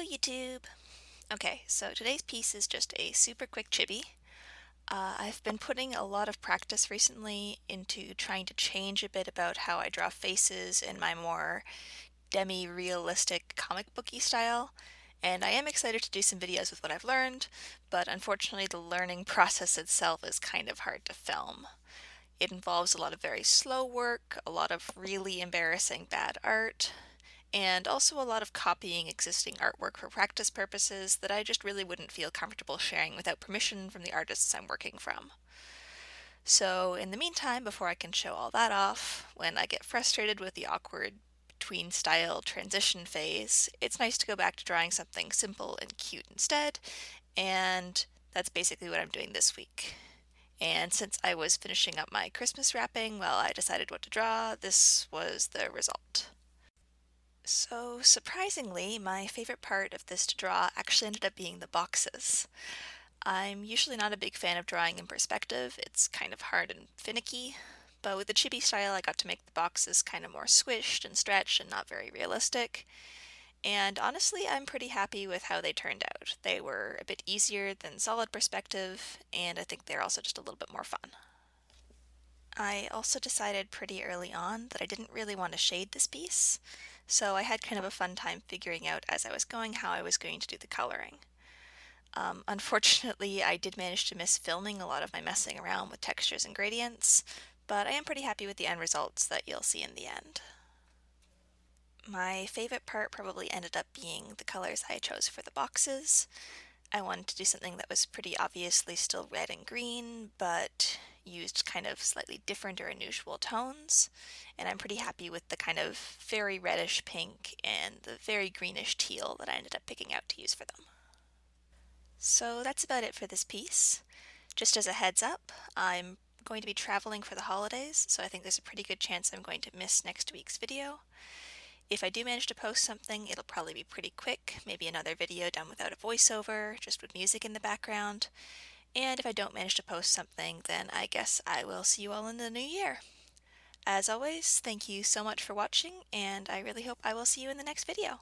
YouTube! Okay, so today's piece is just a super quick chibi. I've been putting a lot of practice recently into trying to change a bit about how I draw faces in my more demi-realistic comic booky style, and I am excited to do some videos with what I've learned, but unfortunately the learning process itself is kind of hard to film. It involves a lot of very slow work, a lot of really embarrassing bad art, and also a lot of copying existing artwork for practice purposes that I just really wouldn't feel comfortable sharing without permission from the artists I'm working from. So in the meantime, before I can show all that off, when I get frustrated with the awkward between style transition phase, it's nice to go back to drawing something simple and cute instead, and that's basically what I'm doing this week. And since I was finishing up my Christmas wrapping while I decided what to draw, this was the result. So surprisingly, my favorite part of this to draw actually ended up being the boxes. I'm usually not a big fan of drawing in perspective, it's kind of hard and finicky, but with the chibi style I got to make the boxes kind of more squished and stretched and not very realistic. And honestly, I'm pretty happy with how they turned out. They were a bit easier than solid perspective, and I think they're also just a little bit more fun. I also decided pretty early on that I didn't really want to shade this piece, so I had kind of a fun time figuring out as I was going how I was going to do the coloring. Unfortunately, I did manage to miss filming a lot of my messing around with textures and gradients, but I am pretty happy with the end results that you'll see in the end. My favorite part probably ended up being the colors I chose for the boxes. I wanted to do something that was pretty obviously still red and green, but used kind of slightly different or unusual tones, and I'm pretty happy with the kind of very reddish pink and the very greenish teal that I ended up picking out to use for them. So that's about it for this piece. Just as a heads up, I'm going to be traveling for the holidays, so I think there's a pretty good chance I'm going to miss next week's video. If I do manage to post something, it'll probably be pretty quick, maybe another video done without a voiceover, just with music in the background. And if I don't manage to post something, then I guess I will see you all in the new year. As always, thank you so much for watching, and I really hope I will see you in the next video.